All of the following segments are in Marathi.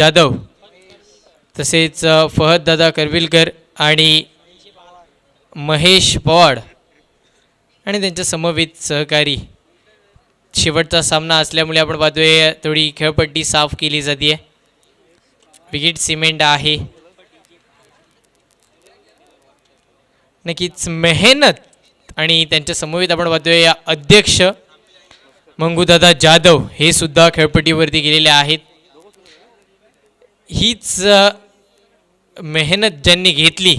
जाधव तसेच फहद दादा करविलकर आणि महेश पवाड आणि त्यांच्या समवेत सहकारी. शेवटचा सामना असल्यामुळे आपण पाहतोय थोडी खेळपट्टी साफ केली जाते. विकेट सिमेंट आहे. नक्कीच मेहनत आणि त्यांच्या समवेत आपण पाहतोय अध्यक्ष मंगूदादा जाधव हे सुद्धा खेळपट्टीवरती गेलेले आहेत. हीच मेहनत ज्यांनी घेतली,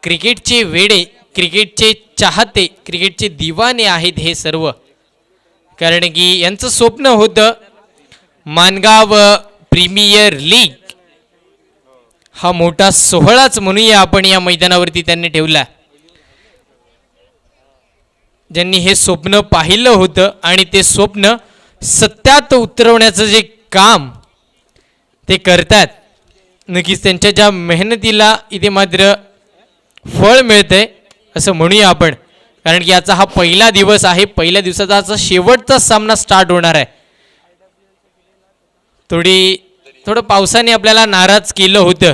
क्रिकेटचे वेडे, क्रिकेटचे चाहते, क्रिकेटचे दिवाने आहेत हे सर्व. कारण की यांचं स्वप्न होतं मानगाव प्रीमियर लीग हा मोठा सोहळाच म्हणूया आपण या मैदानावरती त्यांनी ठेवला. ज्यांनी हे स्वप्न पाहिलं होतं आणि ते स्वप्न सत्यात उतरवण्याचं जे काम ते करतात, नक्कीच त्यांच्या ज्या मेहनतीला इथे मात्र फळ मिळतंय असं म्हणूया आपण. कारण की याचा हा पहिला दिवस आहे. पहिल्या दिवसाचा हा शेवटचा सामना स्टार्ट होणार आहे. थोडं पावसाने आपल्याला नाराज केलं होतं.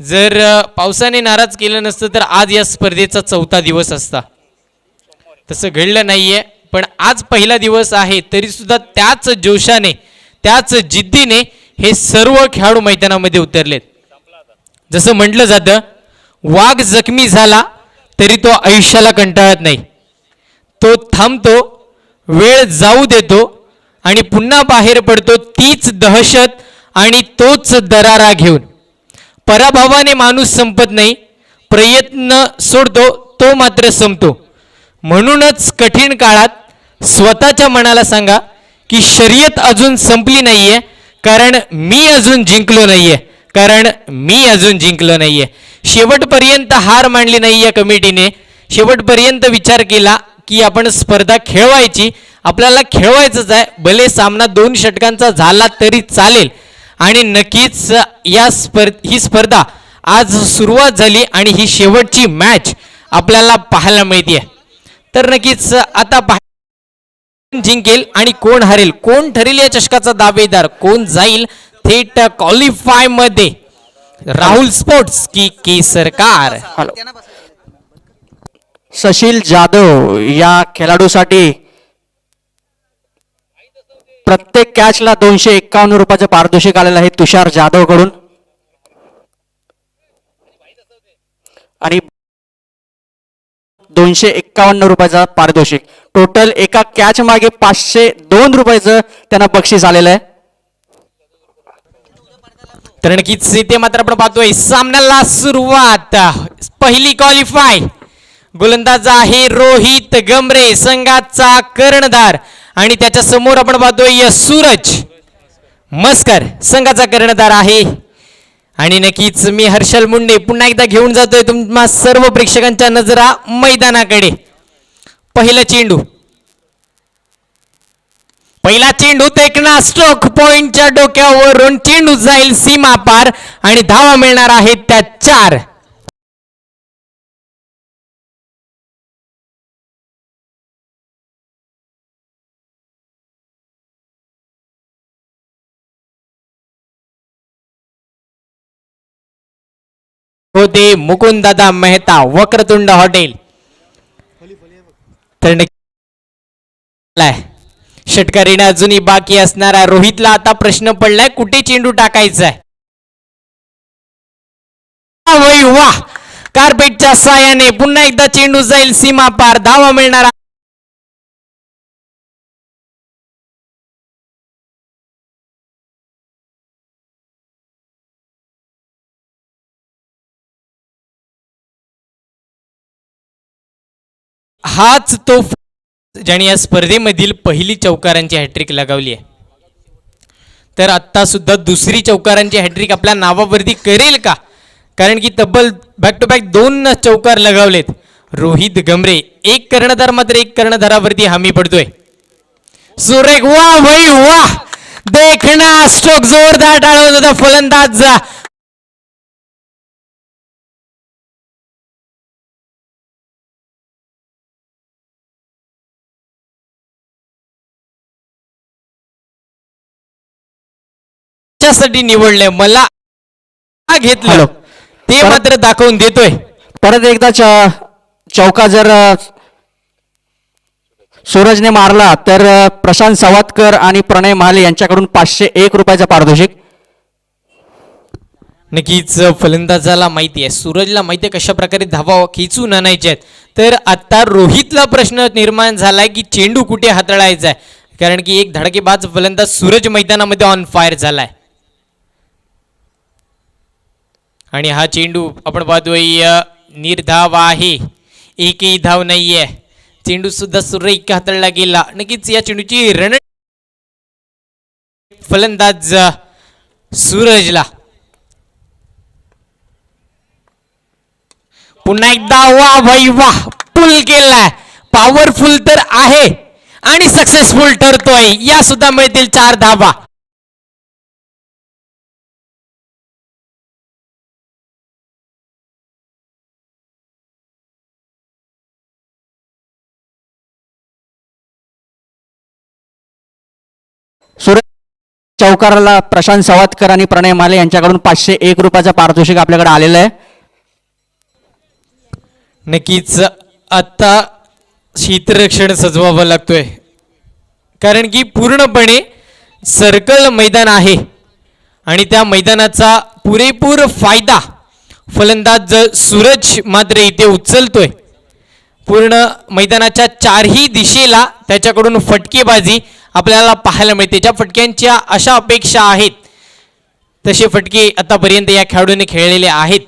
जर पावसाने नाराज केलं नसतं तर आज या स्पर्धेचा चौथा दिवस असता. तसं घडलं नाहीये. पण आज पहिला दिवस आहे तरी सुद्धा त्याच जोशाने, त्याच जिद्दीने हे सर्व खेळाडू मैदानामध्ये उतरलेत. जसं म्हटलं जातं, वाघ जखमी झाला तरी तो आयुष्याला कंटाळत नाही. तो थांबतो, वेळ जाऊ देतो आणि पुन्हा बाहेर पडतो तीच दहशत आणि तोच दरारा घेऊन. पराभवाने माणूस संपत नाही, प्रयत्न सोडतो तो मात्र संपतो. म्हणूनच कठीण काळात स्वतःच्या मनाला सांगा की शर्यत अजून संपली नाहीये, कारण मी अजून जिंकलो नाहीये, कारण मी अजून जिंकलो नाहीये. शेवटपर्यंत हार मानली नाही या कमिटीने. शेवटपर्यंत विचार केला की आपण स्पर्धा खेळवायची, आपल्याला खेळवायचंच आहे. भले सामना 2 षटकांचा झाला तरी चालेल. आणि नक्कीच ही स्पर्धा आज सुरुवात झाली आणि ही शेवटची मॅच आपल्याला पाहायला मिळते. तर नक्कीच आता जिंकेल आणि कोण हरेल, कोण ठरेल या चषकाचा दावेदार, कोण जाईल थेट क्वालिफाय मध्ये, राहुल स्पोर्ट्स की केसरकार. सशील जाधव या खेळाडूसाठी प्रत्येक कॅचला 251 रुपयाचं पारितोषिक आलेलं आहे तुषार जाधव कडून. आणि 251 रुपयाचा पारितोषिक. टोटल एका कॅच मागे 502 रुपयाचं त्यांना बक्षीस आलेलं आहे. तर नक्कीच इथे मात्र आपण पाहतोय सामन्याला सुरुवात. पहिली क्वालिफाय. गोलंदाज आहे रोहित गमरे, संघाचा कर्णधार. आणि त्याच्या समोर आपण पाहतोय सूरज मस्कर, संघाचा कर्णधार आहे. आणि नक्कीच मी हर्षल मुंडे पुन्हा एकदा घेऊन जातोय तुम्हा सर्व प्रेक्षकांच्या नजरा मैदानाकडे. पहिला चेंडू, पहिला चेंडू तेकना स्ट्रोक पॉइंटच्या डोक्यावरून चेंडू जाईल सीमा पार आणि धावा मिळणार आहेत त्या 4. होते मुकुंददादा मेहता, वक्रतुंड हॉटेल. तर षटकारीने अजूनही बाकी असणारा रोहितला आता प्रश्न पडलाय कुठे चेंडू टाकायचा आहे. वाह, कार्पेटच्या सायाने पुन्हा एकदा चेंडू जाईल सीमा पार, धावा मिळणार. हाच तो ज्याने या स्पर्धेमधील पहिली चौकारांची हॅट्रिक लगावली आहे. तर आत्ता सुद्धा दुसरी चौकारांची हॅट्रिक आपल्या नावावरती करेल का? कारण की तब्बल बॅक टू बॅक 2 चौकार लगावलेत रोहित गमरे. एक कर्णधार मात्र एक कर्णधारावरती हमी पडतोय. सुरेख, वाह भाई वाह, देखना स्ट्रोक जोरदार टाळत होता फलंदाज. कशासाठी निवडले, मला का घेतलं हॅलो. ते मात्र दाखवून देतोय. परत एकदा चौका जर सूरजने मारला तर प्रशांत सावतकर आणि प्रणय महाले यांच्याकडून 501 रुपयाचा पारितोषिक. नक्कीच फलंदाजाला माहिती आहे, सूरजला माहिती आहे कशा प्रकारे धावा खेचून आणायच्या आहेत. तर आता रोहितला प्रश्न निर्माण झालाय की चेंडू कुठे हाताळायचा आहे, कारण की एक धडकेबाज फलंदाज सूरज मैदानामध्ये ऑन फायर झालाय. आणि हा चेंडू आपण पाहतोय निर्धाव आहे, एकही धाव नाहीये. चेंडू सुद्धा सुरेख हाताळला गेला. नक्कीच या चेंडूची रण फलंदाज सूरजला. पुन्हा एकदा वा भाई वा, पुल केलाय, पॉवरफुल तर आहे आणि सक्सेसफुल ठरतोय. या सुद्धा मिळतील 4 धावा. सूरज चौकाराला प्रशांत सावतकर आणि प्रणय माले यांच्याकडून 501 रुपयाचा पारितोषिक आपल्याकडे आलेलं आहे. नक्कीच आता क्षेत्ररक्षण सजवावं लागतोय, कारण की पूर्णपणे सर्कल मैदान आहे आणि त्या मैदानाचा पुरेपूर फायदा फलंदाज सूरज मात्र इथे उचलतोय. पूर्ण मैदानाच्या 4ही दिशेला त्याच्याकडून फटकेबाजी आपल्याला पाहायला मिळते. ज्या फटक्यांच्या अशा अपेक्षा आहेत तसे फटके आतापर्यंत या खेळाडूने खेळलेले आहेत.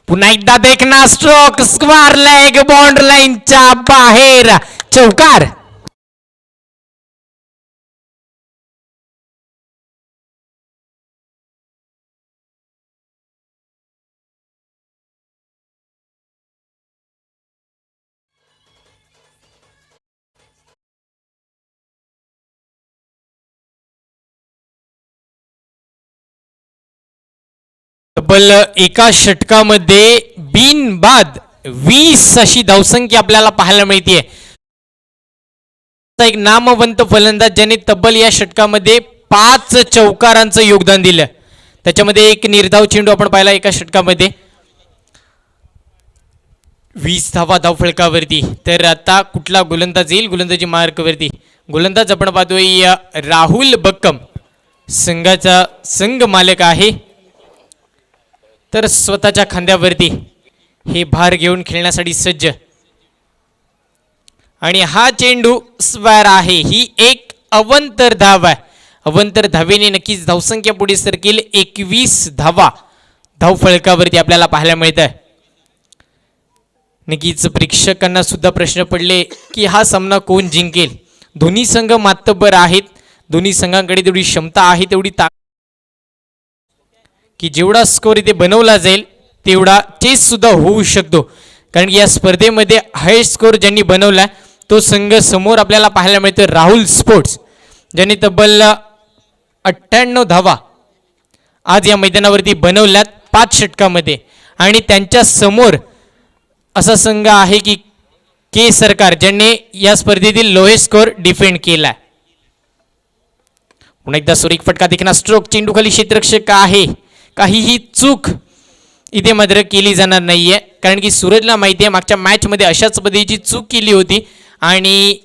पुन्हा एकदा देखना स्ट्रोक, स्क्वार लेग, बॉन्ड लाईनच्या बाहेर, चौकार. तब्बल एका षटकामध्ये बिनबाद 20 अशी धावसंख्या आपल्याला पाहायला मिळते. एक नामवंत फलंदाज ज्याने तब्बल या षटकामध्ये 5 चौकारांचं योगदान दिलं. त्याच्यामध्ये एक निर्धाव चेंडू आपण पाहिला एका षटकामध्ये. 20 धावा धावफलकावरती. तर आता कुठला गोलंदाज येईल गोलंदाजी मार्कवरती. गोलंदाज आपण पाहतोय राहुल बक्कम, संघाचा संघ मालक आहे. तर स्वतःच्या खांद्यावरती हे भार घेऊन खेळण्यासाठी सज्ज. आणि हा चेंडू स्क्वेअर आहे. ही एक अवंतर धाव आहे. अवंतर धावेने नक्कीच धावसंख्या पुढे सरकेल. 21 धावा धावफलकावरती आपल्याला पाहायला मिळत आहे. नक्कीच प्रेक्षकांना सुद्धा प्रश्न पडले की हा सामना कोण जिंकेल. दोन्ही संघ मातब्बर आहेत. दोन्ही संघांकडे तेवढी क्षमता आहे, तेवढी की जेवढा स्कोर इथे बनवला जाईल तेवढा चेस सुद्धा होऊ शकतो. कारण या स्पर्धेमध्ये हायस्ट स्कोर ज्यांनी बनवला तो संघ समोर आपल्याला पाहायला मिळतो राहुल स्पोर्ट्स, ज्यांनी तब्बल 98 धावा आज या मैदानावरती बनवल्यात 5 षटकामध्ये. आणि त्यांच्या समोर असा संघ आहे की के सरकार, ज्यांनी या स्पर्धेतील लोएस्ट स्कोर डिफेंड केला. पुन्हा एकदा सुरेख फटका देखना स्ट्रोक, चेंडू खाली क्षेत्ररक्षक आहे. काहीही चूक इथे मात्र केली जाणार नाहीये, कारण की सूरजला माहिती आहे मागच्या मॅचमध्ये अशाच पद्धतीची चूक केली होती आणि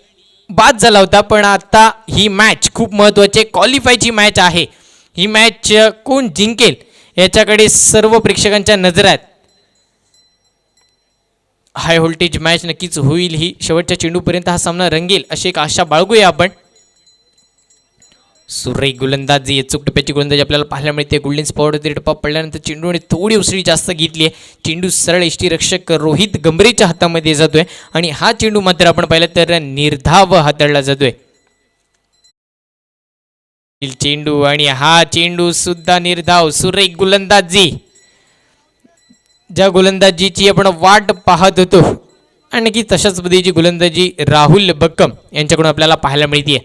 बाद झाला होता. पण आता ही मॅच खूप महत्त्वाची क्वालिफायची मॅच आहे. ही मॅच कोण जिंकेल याच्याकडे सर्व प्रेक्षकांच्या नजर आहेत. हाय व्होल्टेज मॅच नक्कीच होईल. ही शेवटच्या चेंडूपर्यंत हा सामना रंगेल अशी एक आशा बाळगूया आपण. सुरेख गोलंदाजी, अचूक टप्प्याची गोलंदाजी आपल्याला पाहायला मिळते. गोल्डन स्पॉटवरती टप्पा पडल्यानंतर चेंडूने थोडी उसळी जास्त घेतली आहे. चेंडू सरळ यष्टीरक्षक रोहित गंभीरच्या हातामध्ये जातोय आणि हा चेंडू मात्र आपण पाहिलं तर निर्धाव हाताळला जातोय. चेंडू आणि हा चेंडू सुद्धा निर्धाव. सुरेख गोलंदाजी, ज्या गोलंदाजीची आपण वाट पाहत होतो आणि की तशाच पद्धतीची गोलंदाजी राहुल बक्कम यांच्याकडून आपल्याला पाहायला मिळते.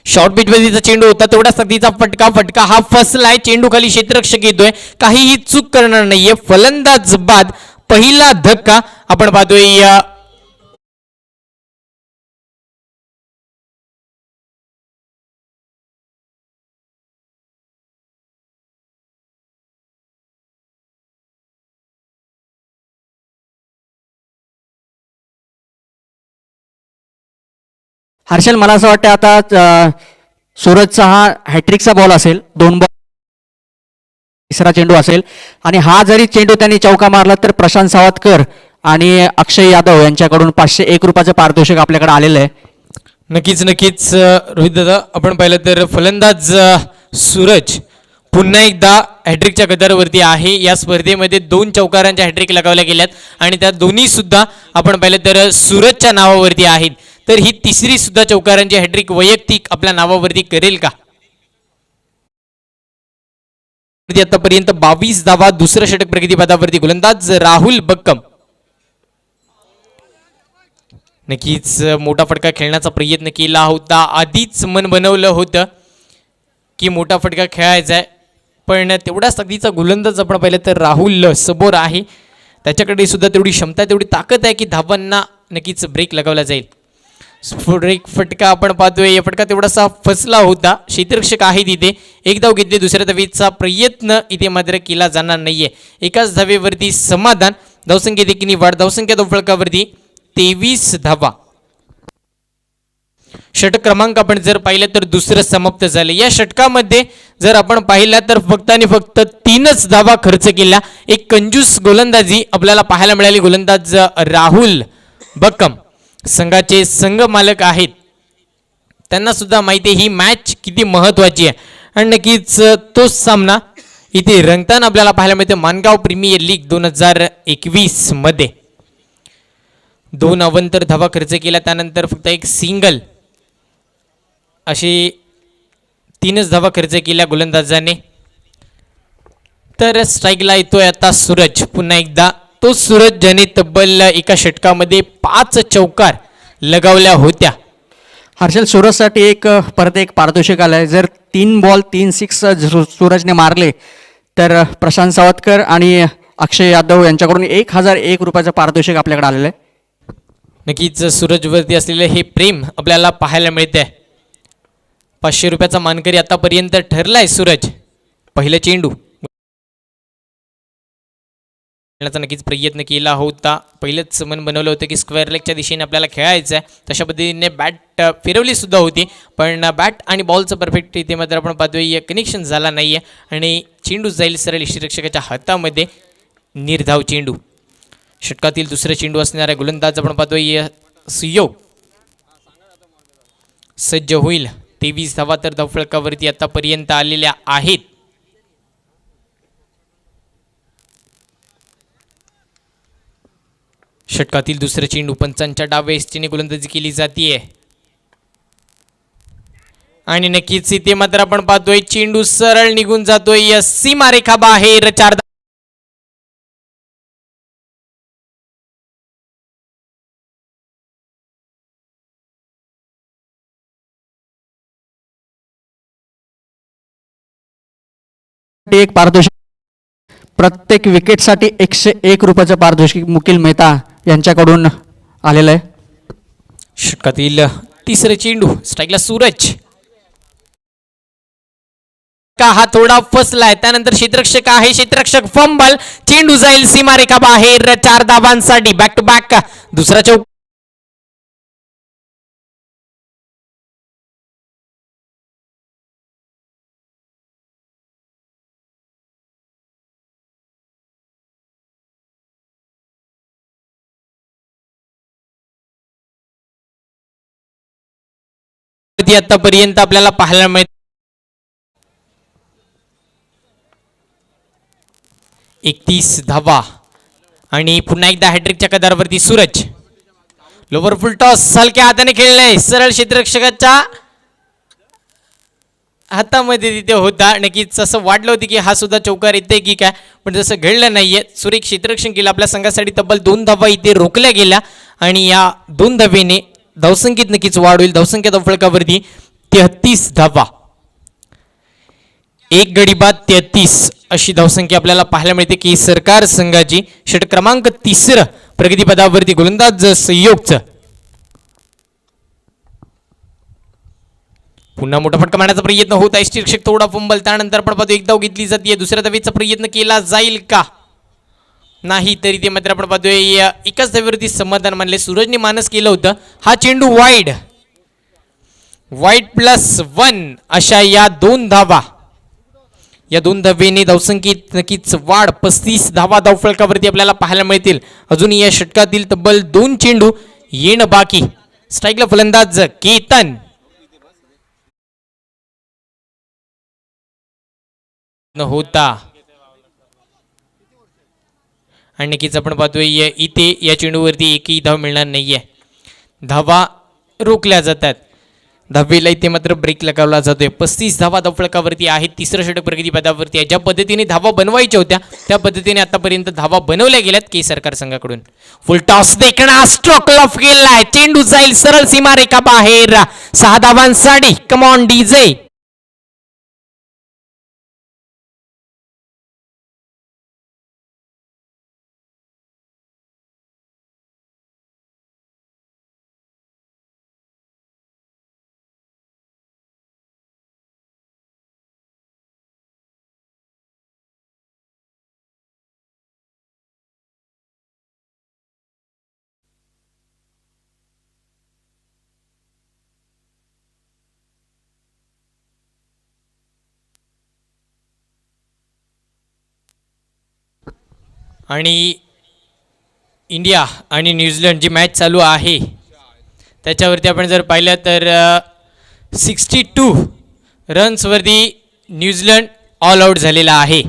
शॉर्ट पिच वरतीचा चेंडू होता, तेवढा सक्तीचा फटका हा फसलाय. चेंडू खाली क्षेत्ररक्षक येतोय, काहीही चूक करणार नाहीये. फलंदाज बाद, पहिला धक्का आपण पाहतोय हर्षल, मला असं वाटतं आता सूरजचा हा हॅट्रिकचा बॉल असेल, 2 बॉल तिसरा चेंडू असेल, आणि हा जरी चेंडू त्यांनी चौका मारला तर प्रशांत सावतकर आणि अक्षय यादव यांच्याकडून 501 रुपयाचं पारितोषिक आपल्याकडे आलेलं आहे. नक्कीच नक्कीच रोहित दादा, आपण पाहिलं तर फलंदाज सूरज पुन्हा एकदा हॅट्रिकच्या गदारावरती आहे. या स्पर्धेमध्ये 2 चौकारांच्या हॅट्रिक लगावल्या गेल्यात आणि त्या दोन्ही सुद्धा आपण पाहिलं तर सूरजच्या नावावरती आहेत. तर ही तिसरी सुद्धा चौकारांची हॅट्रिक वैयक्तिक आपल्या नावावरती करेल का? आतापर्यंत 22 धावा, दुसरं षटक प्रगतीपथावरती गोलंदाज राहुल बक्कम. नक्कीच मोठा फटका खेळण्याचा प्रयत्न केला होता, आधीच मन बनवलं होतं की मोठा फटका खेळायचा आहे, पण तेवढाच ताकदीचा गोलंदाज आपण पाहिलं तर राहुल समोर आहे. त्याच्याकडे सुद्धा तेवढी क्षमता, तेवढी ताकद आहे की धावांना नक्कीच ब्रेक लगावला जाईल. ब्रेक फटका आपण पाहतोय, या फटका तेवढासा फसला होता. क्षेत्ररक्षक आहे तिथे, एक धाव घेतली, दुसऱ्या धावेचा प्रयत्न इथे मात्र केला जाणार नाहीये. एकाच धावेवरती समाधान, धावसंख्येत एकीने वाढ, धावसंख्या फलकावरती 23 धावा. षटक क्रमांक आपण जर पाहिलं तर दुसरं समाप्त झालं. या षटकामध्ये जर आपण पाहिलं तर फक्त आणि फक्त 3च धावा खर्च केल्या. एक कंजूस गोलंदाजी आपल्याला पाहायला मिळाली. गोलंदाज राहुल बक्कम संघाचे संघ मालक आहेत, त्यांना सुद्धा माहिती आहे ही मॅच किती महत्वाची आहे आणि नक्कीच तोच सामना इथे रंगताना आपल्याला पाहायला मिळते. मानगाव प्रीमियर लीग 2021 मध्ये 2 अवंतर धावा खर्च केला, त्यानंतर फक्त एक सिंगल, अशी 3च धावा खर्च केल्या गोलंदाजाने. तर स्ट्राईकला येतोय आता सूरज पुन्हा एकदा. तो सूरज ज्याने तब्बल एका षटकामध्ये 5 चौकार लगावल्या होत्या. हर्षल, सूरजसाठी परत एक पारितोषिक आलं आहे. जर 3 बॉल 3 सिक्स सूरजने मारले तर प्रशांत सावतकर आणि अक्षय यादव यांच्याकडून 1001 रुपयाचं पारितोषिक आपल्याकडे आलेलं आहे. नक्कीच सूरजवरती असलेलं हे प्रेम आपल्याला पाहायला मिळतंय. 500 रुपयाचा मानकरी आतापर्यंत ठरलाय सूरज. पहिलं चेंडू खेळण्याचा नक्कीच प्रयत्न केला होता. पहिलंच मन बनवलं होतं की स्क्वेअर लेगच्या दिशेने आपल्याला खेळायचं आहे. तशा पद्धतीने बॅट फिरवली सुद्धा होती, पण बॅट आणि बॉलचं परफेक्ट इथे मात्र आपण पाहतोय कनेक्शन झाला नाही आहे आणि चेंडू जाईल सरळ यष्टीरक्षकाच्या हातामध्ये. निर्धाव चेंडू, षटकातील दुसरं चेंडू असणारा गोलंदाज आपण पाहतोय सुयोग सज्ज होईल. 23 धावा तर धावफलकावरती आतापर्यंत आलेल्या आहेत. षटकातील दुसरं चेंडू, पंचांच्या डाव्या एसटीने गोलंदाजी केली जाते आणि नक्कीच इथे मात्र आपण पाहतोय चेंडू सरळ निघून जातोय सीमारेखा बाहेर. 4 एक पारितोषिक, प्रत्येक विकेटसाठी 101 रुपयाचं पारितोषिक मुकील मेहता यांच्याकडून आलेलं आहे. षटकातील तिसरं चेंडू, स्ट्राईकला सूरज. का हा थोडा फसलाय, त्यानंतर क्षेत्ररक्षक आहे, क्षेत्ररक्षक फंबल, चेंडू जाईल सीमारेखा बाहेर. 4 धावांसाठी बॅक टू बॅक दुसरा चौक. आतापर्यंत आपल्याला पाहायला मिळते 31 धावा आणि पुन्हा एकदा हॅट्रिकच्या कदारावरती सूरज. लोवर फुल टॉस हलक्या हाताने खेळलाय, सरळ क्षेत्ररक्षकाच्या हातामध्ये तिथे होता. नक्कीच असं वाटलं होतं की हा सुद्धा चौकार येते की काय, पण जसं घडलं नाहीये. सुरेख क्षेत्ररक्षण केलं आपल्या संघासाठी. तब्बल 2 धावा इथे रोखल्या गेल्या आणि या 2 धावेने धावसंख्येत नक्कीच वाढ होईल. धावसंख्या धावफलकावरती 33 धावा, 1 गडी बाद 33 अशी धावसंख्या आपल्याला पाहायला मिळते की सरकार संघाची. षटक क्रमांक 3 प्रगतीपदावरती गोलंदाज संयोगचं. पुन्हा मोठा फटका मारण्याचा प्रयत्न होत आहे. शीर्षक थोडा फंबल, त्यानंतर आपण पाहतो 1 धाव घेतली जाते. दुसऱ्या धावेचा प्रयत्न केला जाईल का, नाही तरी ते मात्र आपण पाहतोय एकाच धावेवरती समाधान मानले. सूरजने मानस केलं होतं. हा चेंडू वाईड, वाईट +1 अशा या 2 धावा, या 2 धावेने धावसंख्येत नक्कीच वाढ. 35 धावा धावफलकावरती आपल्याला पाहायला मिळतील. अजूनही या षटकातील तब्बल 2 चेंडू येणं बाकी. स्ट्राईकला फलंदाज केतन होता आणि नक्कीच आपण पाहतोय इथे या चेंडूवरती एकही धाव मिळणार नाहीये. धावा रोखल्या जातात. धावेला इथे मात्र ब्रेक लगावला जातोय. 35 धावा धावफलकावरती आहेत. तिसरं षटक प्रगतीपदावरती आहे. ज्या पद्धतीने धावा बनवायच्या होत्या त्या पद्धतीने आतापर्यंत धावा बनवल्या गेल्यात के सरकार संघाकडून. फुल टॉस देखणा स्ट्रोक लॉफ केलाय. चेंडू जाईल सरळ सीमारेखा बाहेर. 6 धावांसाठी. Come on DJ. आणि इंडिया आणि न्यूझीलंड जी मॅच चालू आहे त्याच्यावरती आपण जर पाहिलं तर 62 रन्सवरती न्यूझीलंड ऑल आऊट झालेला आहे.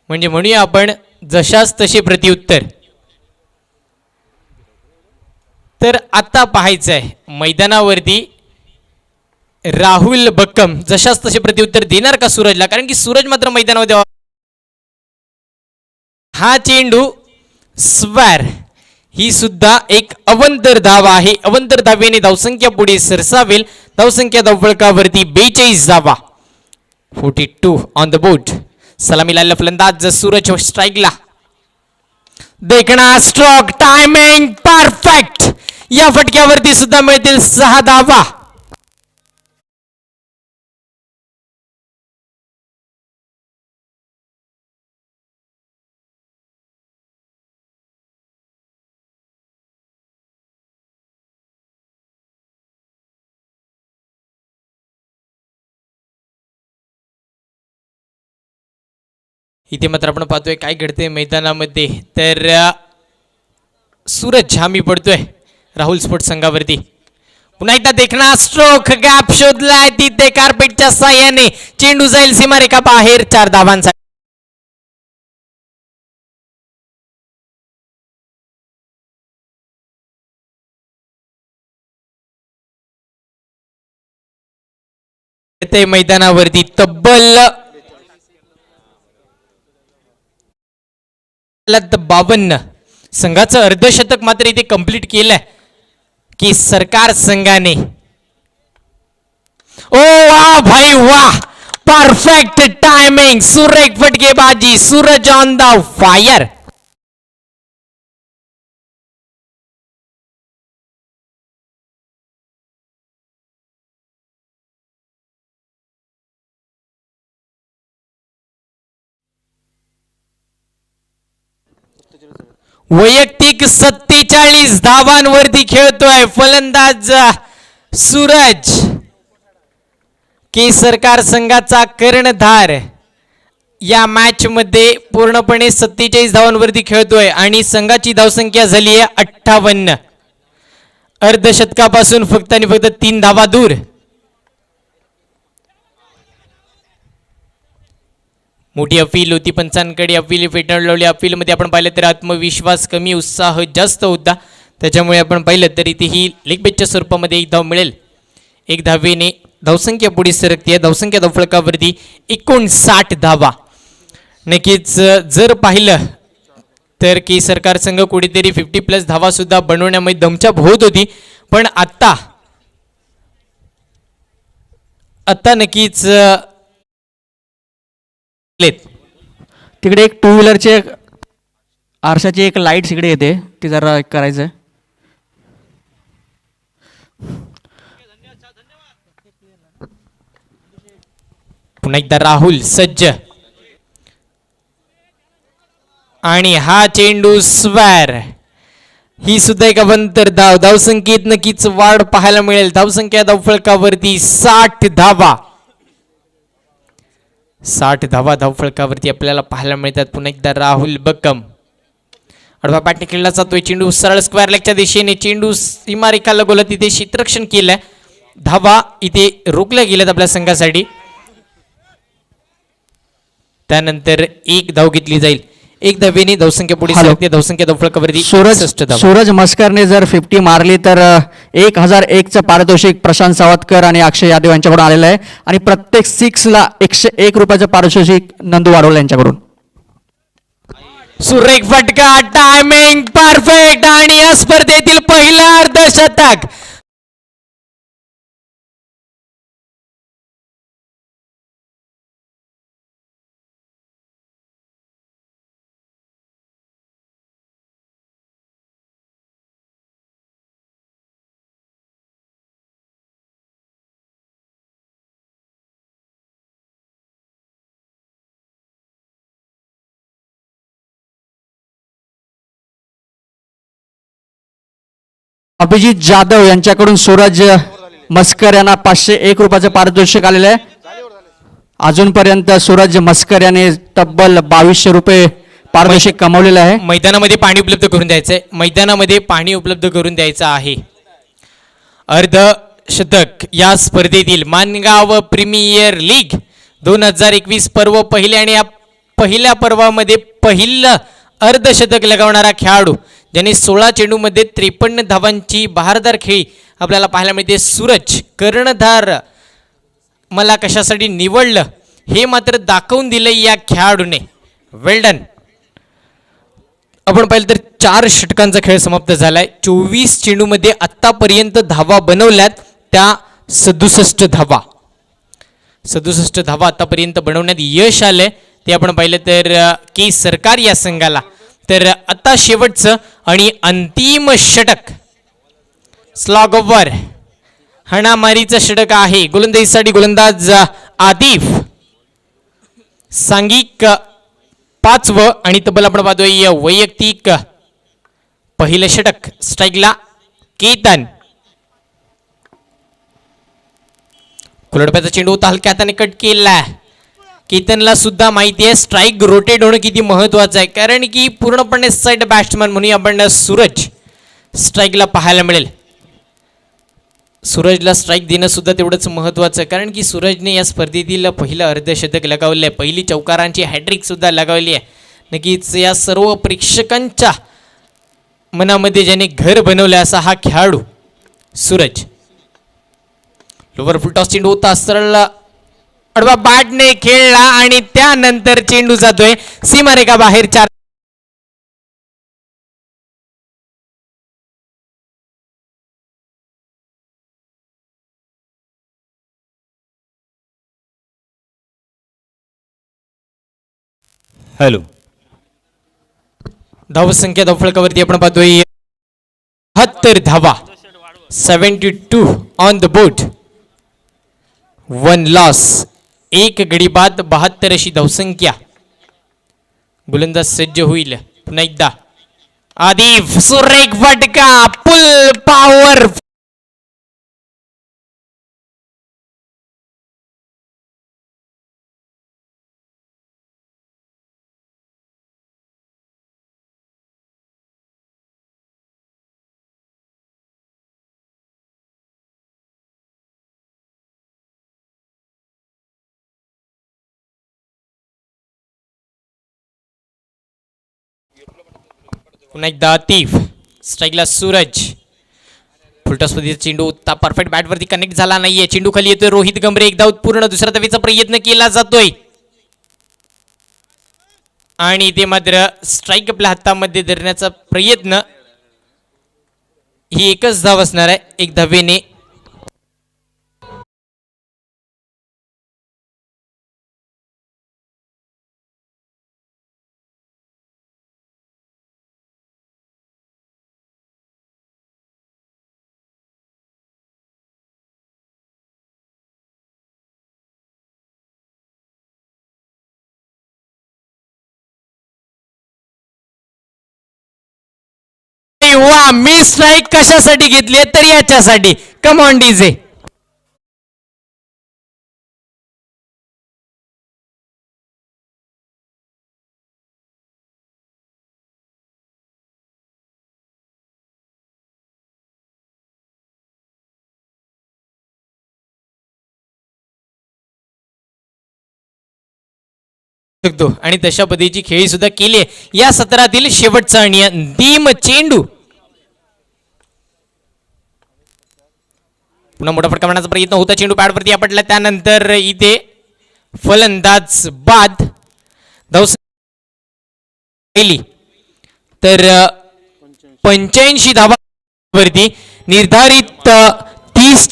म्हणजे म्हणूया आपण जशाच तसे प्रत्युत्तर. तर आता पाहायचं आहे मैदानावरती राहुल बक्कम जशाच तसे प्रत्युत्तर देणार का सूरजला, कारण की सूरज मात्र मैदानामध्ये. हा चेंडू स्क्वेअर, ही सुद्धा एक अवंतर धाव आहे. अवंतर धावेने धावसंख्या पुढे सरसावेल. धावसंख्या धावफलकावरती 42 धावा. 42 ऑन द बोर्ड. सलामीला फलंदाज सूरज स्ट्राईकला. देखणा स्ट्रोक टायमिंग परफेक्ट. या फटक्यावरती सुद्धा मिळतील 6 धावा. इथे मात्र आपण पाहतोय काय घडते मैदानामध्ये. तर सूरज हामी पडतोय राहुल स्पोर्ट्स संघावरती. पुन्हा एकदा देखणा स्ट्रोक. गॅप शोधलाय तिथे कार्पेटच्या साह्याने. चेंडू जाईल सीमारेखा बाहेर. 4 धावांसाठी. मैदानावरती तब्बल 52. संघाचं अर्धशतक मात्र इथे कंप्लीट केलंय की सरकार संघाने. ओ वाह भाई वाह. Perfect timing. सुरेख फटकेबाजी. Suraj on the fire. वैयक्तिक 47 धावांवरती खेळतोय फलंदाज सूरज. के सरकार संघाचा कर्णधार या मॅच मध्ये पूर्णपणे 47 धावांवरती खेळतोय आणि संघाची धावसंख्या झाली आहे 58. अर्धशतकापासून फक्त आणि फक्त 3 धावा दूर. मोठी अपील होती पंचांकडे. अपील फेटाळली. अपीलमध्ये आपण पाहिलं तर आत्मविश्वास कमी, उत्साह जास्त होता. त्याच्यामुळे आपण पाहिलं तर इथे ही लेग बेटच्या स्वरूपामध्ये 1 धाव मिळेल. 1 धावेने धावसंख्या पुढे सरकते. धावसंख्या धावफलकावरती 59 धावा. नक्कीच जर पाहिलं तर की सरकार संघ कुठेतरी 50+ धावा सुद्धा बनवण्यामध्ये दमछाक होत होती. पण आता नक्कीच तिकडे एक 2 व्हीलरचे आरशाची एक लाईट इकडे येते, ती जरा करायचं. पुन्हा एकदा राहुल सज्ज आणि हा चेंडू स्क्वेअर. ही सुद्धा एक अवंतर धाव. धावसंख्येत नक्कीच वाढ पाहायला मिळेल. धावसंख्या धावफळकावरती 60 धावा. 60 धावा धावफळकावरती आपल्याला पाहायला मिळतात. पुन्हा एकदा राहुल बक्कम आडवा बॅटने खेळला जातोय. चेंडू सरळ स्क्वेअर लेगच्या दिशेने. चेंडू सीमारेखा लगोलत तिथे क्षेत्ररक्षण केलंय. धावा इथे रोखल्या गेल्यात आपल्या संघासाठी. त्यानंतर एक धाव घेतली जाईल. एक धावेने धावसंख्या पुढे हॅलो. सरकते. धावसंख्या धावफळकावरती सूरज 61 धावा. सूरज मस्करने जर 50 मारली तर 1001चं पारितोषिक प्रशांत सावतकर आणि अक्षय यादव यांच्याकडून आलेलं आहे आणि प्रत्येक 6ला 101 रुपयाचं पारितोषिक नंदू वाडोल यांच्याकडून. सुरेख फटका. टायमिंग परफेक्ट आणि या स्पर्धेतील पहिला अर्धशतक. अभिजित जाधव यांच्याकडून सूरज मस्कर यांना 501 रुपयाचं पारितोषिक आलेलं आहे. अजूनपर्यंत सूरज मस्कर याने तब्बल 2200 रुपये पारितोषिक कमावलेलं आहे. मैदानामध्ये पाणी उपलब्ध करून द्यायचंय. मैदानामध्ये पाणी उपलब्ध करून द्यायचं आहे. अर्धशतक या स्पर्धेतील मानगाव प्रीमियर लीग 2021 पर्व पहिले आणि या पहिल्या पर्वामध्ये पहिलं अर्धशतक लगावणारा खेळाडू ज्याने 16 चेंडूमध्ये 53 धावांची बहारदार खेळी आपल्याला पाहायला मिळते. सूरज कर्णधार मला कशासाठी निवडलं हे मात्र दाखवून दिलं या खेळाडूने. वेल डन. आपण पाहिलं तर 4 षटकांचा खेळ समाप्त झालाय. 24 चेंडूमध्ये आत्तापर्यंत धावा बनवल्यात त्या 67 धावा. 67 धावा आतापर्यंत बनवण्यात यश आलंय. ते आपण पाहिलं तर के सरकार या संघाला. तर आता शेवटचं आणि अंतिम षटक स्लॉग ओव्हर हाणामारीचं षटक आहे. गोलंदाजीसाठी गोलंदाज आदिफ. सांघिक 5वं आणि तब्बल आपण पाहतोय वैयक्तिक पहिलं षटक. स्ट्राईकला केतन. कुलडप्याचा चेंडू होता हलक्या हाताने कट केला. केतनला सुद्धा माहिती आहे स्ट्राईक रोटेट होणं किती महत्वाचं आहे. कारण की पूर्णपणे साईड बॅट्समन म्हणून आपण सूरज स्ट्राईकला पाहायला मिळेल. सूरजला स्ट्राईक देणं सुद्धा तेवढंच महत्वाचं कारण की सूरजने या स्पर्धेतील पहिलं अर्धशतक लगावलं आहे. पहिली चौकारांची हॅट्रिक सुद्धा लगावली आहे. नक्कीच या सर्व प्रेक्षकांच्या मनामध्ये ज्याने घर बनवलं असा हा खेळाडू सूरज. लोवर फुलटॉस चेंडू होता सरळ अडवा बॅटने खेळला आणि त्यानंतर चेंडू जातोय सीमारेखा बाहेर. 4 हॅलो. धावसंख्या धावफलकावरती आपण पाहतोय 72 धावा. 72 ऑन द बोर्ड. 1 लॉस. एक गडी बाद. 72 अशी धावसंख्या. गोलंदाज सज्ज होईल. पुन्हा एकदा आदिफ. सुरेख फटका. फुल पॉवर. पुन्हा एकदा आतिफ. स्ट्राईकला सूरज. फुलटॉस मध्ये चेंडू होता परफेक्ट बॅटवरती कनेक्ट झाला नाहीये. चेंडू खाली येतोय. रोहित गंभीर एकदा उत्पूर्ण दुसऱ्या धावेचा प्रयत्न केला जातोय आणि ते मात्र स्ट्राईक आपल्या हातामध्ये धरण्याचा प्रयत्न. ही एकच धाव असणार आहे. एक धावेने वा, मी स्ट्राईक कशासाठी घेतली तर याच्यासाठी. कम ऑन डीजे. शकतो आणि तशा पद्धतीची खेळी सुद्धा केली आहे. या सत्रातील शेवटचा आणि अंतिम चेंडू. पुन्हा मोठा फटका मारण्याचा प्रयत्न होता, चेंडू पॅडवरती आपटला. त्यानंतर इथे फलंदाज बाद धावसंख्या तर 85 धावांवरती निर्धारित 30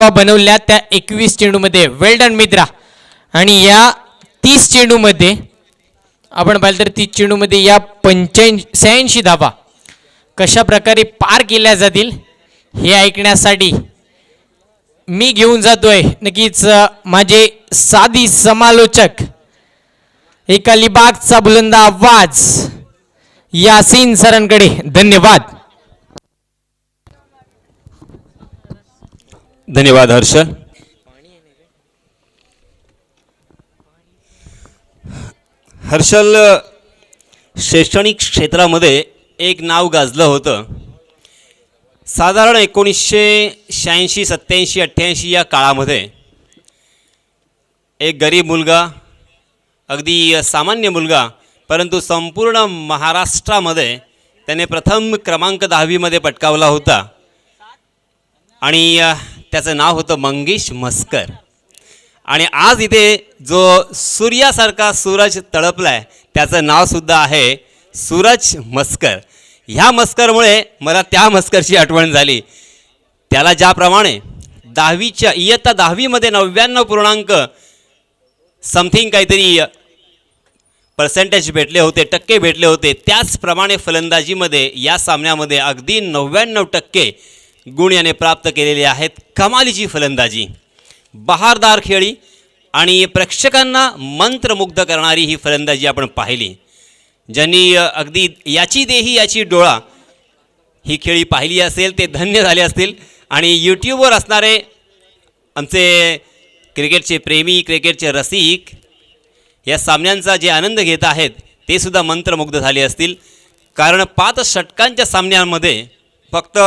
बनवल्या त्या 21 चेंडूमध्ये. वेल डन मित्रा. आणि या 30 चेंडूमध्ये आपण पाहिलं तर 30 चेंडूमध्ये या 86 धावा कशा प्रकारे पार केल्या जातील हे ऐकण्यासाठी मी घेऊन जातोय नक्कीच माझे साधी समालोचक, एक अलिबागचा बुलंद आवाज यासीन सरांकडे. धन्यवाद. धन्यवाद हर्षल. हर्षल, शैक्षणिक क्षेत्रामध्ये एक नाव गाजलं होतं. साधारण 1986, 87, 88 या काळामध्ये एक गरीब मुलगा, अगदी सामान्य मुलगा, परंतु संपूर्ण महाराष्ट्रामध्ये त्याने प्रथम क्रमांक 10वीमध्ये पटकावला होता आणि त्याचं नाव होतं मंगेश मस्कर. आणि आज इथे जो सूर्यासारखा सूरज तळपला आहे त्याचं नावसुद्धा आहे सूरज मस्कर. ह्या मस्करमुळे मला त्या मस्करची आठवण झाली. त्याला ज्याप्रमाणे 10वीच्या इयत्ता 10वीमध्ये 99 समथिंग काहीतरी पर्सेंटेज भेटले होते, टक्के भेटले होते, त्याचप्रमाणे फलंदाजीमध्ये या सामन्यामध्ये अगदी 99% गुण याने प्राप्त केलेले आहेत. कमालीची फलंदाजी, बहारदार खेळी आणि प्रेक्षकांना मंत्रमुग्ध करणारी ही फलंदाजी आपण पाहिली. ज्यांनी अगदी याची देही याची डोळा ही खेळी पाहिली असेल ते धन्य झाले असतील. आणि यूट्यूबवर असणारे आमचे क्रिकेटचे प्रेमी, क्रिकेटचे रसिक या सामन्यांचा जे आनंद घेत आहेत ते सुद्धा मंत्रमुग्ध झाले असतील. कारण 5 षटकांच्या सामन्यांमध्ये फक्त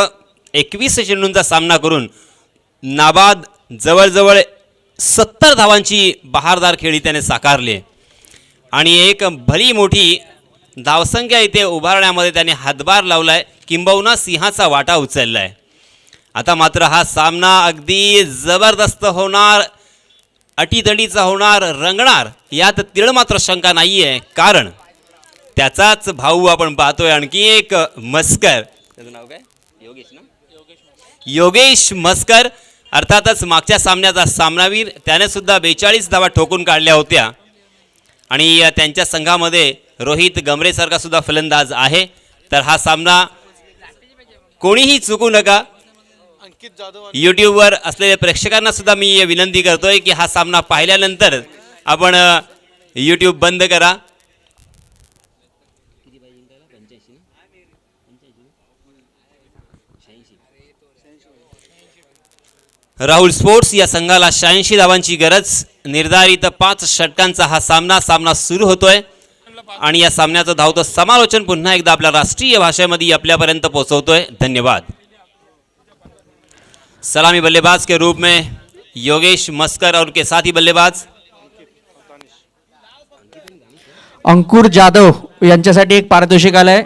21 चेंडूंचा सामना करून नाबाद जवळजवळ 70 धावांची बहारदार खेळी त्याने साकारली आणि एक भली मोठी धावसंख्या इथे उभारण्यामध्ये त्याने हातभार लावला आहे, किंबहुना सिंहाचा वाटा उचलला आहे. आता मात्र हा सामना अगदी जबरदस्त होणार, अटीतटीचा होणार, रंगणार यात तीळ मात्र शंका नाही आहे. कारण त्याचाच भाऊ आपण पाहतोय आणखी एक मस्कर. त्याचं नाव काय? योगेश ना? योगेश मस्कर. अर्थातच मागच्या सामन्याचा सामनावीर, त्याने सुद्धा 42 धावा ठोकून काढल्या होत्या. आणि त्यांच्या संघामध्ये रोहित गमरेसारखा सुद्धा फलंदाज आहे. तर हा सामना कोणीही चुकू नका. यूट्यूबवर असलेल्या प्रेक्षकांना सुद्धा मी विनंती करतोय की हा सामना पाहिल्यानंतर आपण यूट्यूब बंद करा. राहुल स्पोर्ट्स या संघाला 86 धावांची गरज. निर्धारित 5 षटकांचा हा सामना सुरू होतोय आणि या सामन्याचं धावतं समालोचन पुन्हा एकदा आपल्या राष्ट्रीय भाषेमध्ये आपल्यापर्यंत पोहोचवतोय. धन्यवाद. सलामी बल्लेबाज के रूप में योगेश मस्कर और उनके साथी बल्लेबाज अंकुर जाधव यांच्यासाठी एक पारितोषिक आलंय.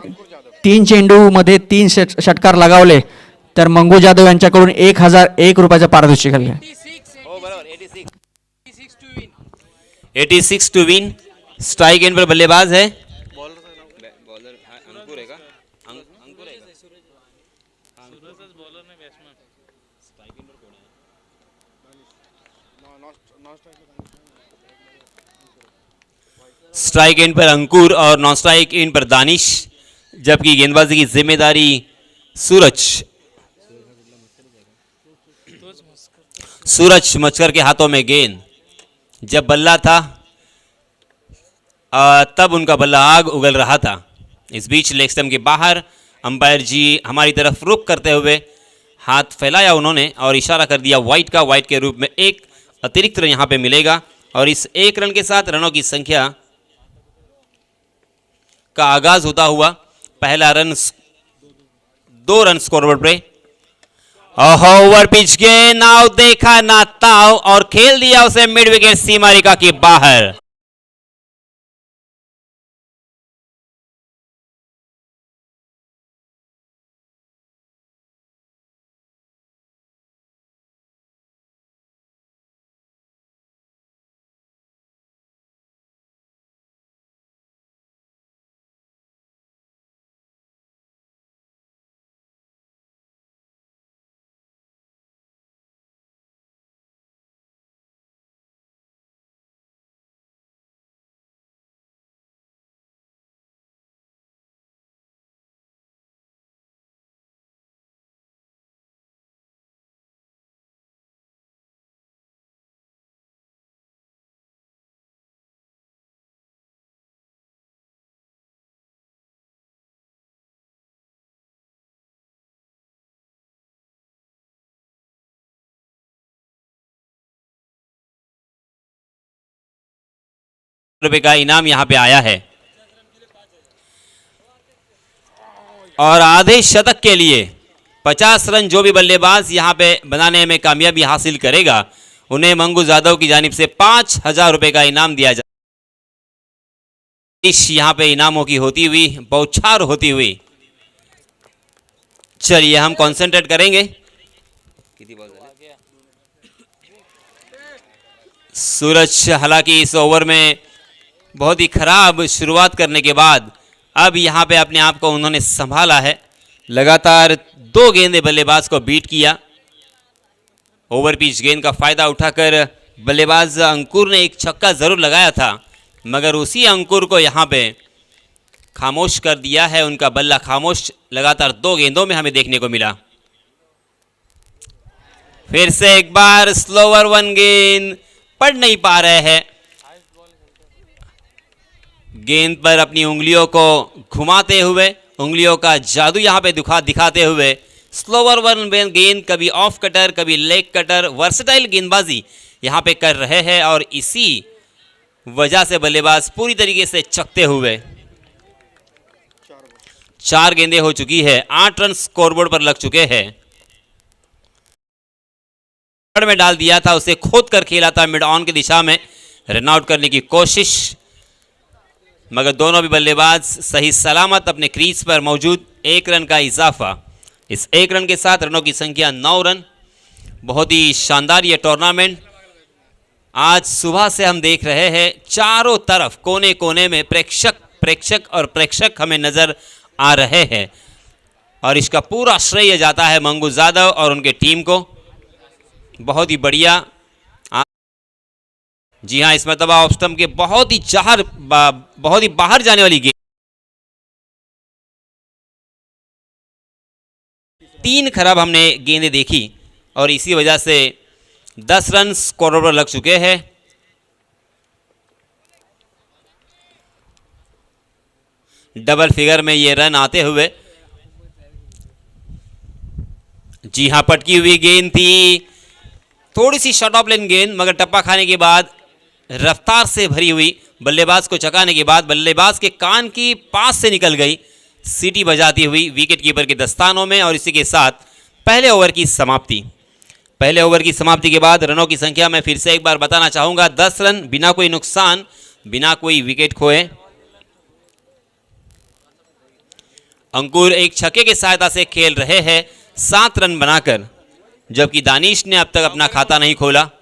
3 चेंडू मध्ये 3 षटकार लगावले तर मंगू जाधव यांच्याकडून 1001 रुपयाचं पारितोषिक आले. 86 टू विन. स्ट्राइक एंड पर बल्लेबाज है स्ट्राइक एंड पर अंकुर और नॉन स्ट्राइक एंड पर दानिश, जबकि गेंदबाजी की जिम्मेदारी सूरज मचकर के हाथों में गेंद. जब बल्ला था तब उनका बल्ला आग उगल रहा था. इस बीच लेग स्टंप के बाहर अंपायर जी हमारी तरफ रुख करते हुए हाथ फैलाया उन्होंने और इशारा कर दिया वाइट का. वाइट के रूप में एक अतिरिक्त रन यहाँ पे मिलेगा और इस 1 रन के साथ रनों की संख्या का आगाज होता हुआ पहला रन 2 रन स्कोरबोर्ड पे. ओवर पिच गेंद, नाव देखा ना ताव और खेल दिया उसे मिड विकेट सीमा रेखा के बाहर. रुपए का इनाम यहां पे आया है और आधे शतक के लिए 50 रन जो भी बल्लेबाज यहां पे बनाने में कामयाबी हासिल करेगा उन्हें मंगू जाधव की जानिब से 5000 रुपए का इनाम दिया जाए. इस यहां पे इनामों की होती हुई बौछार होती हुई. चलिए हम कंसंट्रेट करेंगे. सूरज हालांकि इस ओवर में बहुत ही खराब शुरुआत करने के बाद अब यहां पे अपने आप को उन्होंने संभाला है. लगातार 2 गेंदे बल्लेबाज को बीट किया. ओवर पिच गेंद का फायदा उठाकर बल्लेबाज अंकुर ने एक छक्का जरूर लगाया था मगर उसी अंकुर को यहां पे खामोश कर दिया है. उनका बल्ला खामोश लगातार 2 गेंदों में हमें देखने को मिला. फिर से एक बार स्लोवर 1 गेंद पढ़ नहीं पा रहे हैं. गेंद पर अपनी उंगलियों को घुमाते हुए उंगलियों का जादू यहां पे दिखाते हुए स्लोवर 1 गेंद कभी ऑफ कटर कभी लेग कटर वर्सेटाइल गेंदबाजी यहां पे कर रहे हैं और इसी वजह से बल्लेबाज पूरी तरीके से चकते हुए 4 गेंदें हो चुकी है. 8 रन स्कोरबोर्ड पर लग चुके हैं. में डाल दिया था, उसे खोद कर खेला था मिड ऑन की दिशा में रन आउट करने की कोशिश मगर दोनों भी बल्लेबाज सही सलामत अपने क्रीज पर मौजूद. 1 रन का इजाफा. इस 1 रन के साथ रनों की संख्या 9 रन. बहुत ही शानदार ये टूर्नामेंट आज सुबह से हम देख रहे हैं. चारों तरफ कोने कोने में प्रेक्षक हमें नजर आ रहे हैं और इसका पूरा श्रेय जाता है मंगू जाधव और उनके टीम को. बहुत ही बढ़िया. जी हाँ, इस मरतबा ऑफ स्टंप के बहुत ही बाहर जाने वाली गेंद. 3 खराब हमने गेंदें देखी और इसी वजह से 10 रन स्कोर पर लग चुके हैं. डबल फिगर में ये रन आते हुए. जी हां, पटकी हुई गेंद थी थोड़ी सी शॉर्ट ऑफ लेन गेंद, मगर टप्पा खाने के बाद रफ्तार से भरी हुई बल्लेबाज को चकाने के बाद बल्लेबाज के कान की पास से निकल गई, सीटी बजाती हुई विकेट कीपर के दस्तानों में। और इसी के साथ पहले ओवर की समाप्ति। पहले ओवर की समाप्ति के बाद रनों की संख्या मैं फिर से एक बार बताना चाहूंगा, 10 रन, बिना कोई नुकसान, बिना कोई विकेट खोए। अंकुर एक छक्के की सहायता से खेल रहे हैं 7 रन बनाकर, जबकि दानिश ने अब तक अपना खाता नहीं खोला। 15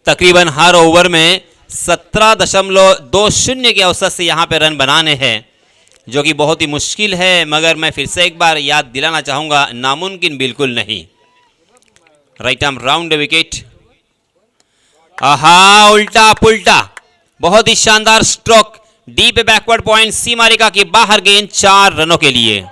तकरीबन हर ओवर में 17.20 के औसत से यहां पे रन बनाने हैं, जो कि बहुत ही मुश्किल है। मगर मैं फिर से एक बार याद दिलाना चाहूंगा, नामुमकिन बिल्कुल नहीं। राइट आर्म राउंड विकेट, आहा, उल्टा पुल्टा, बहुत ही शानदार स्ट्रोक, डीप बैकवर्ड पॉइंट, सीमा रेखा के बाहर गेंद, 4 रनों के लिए।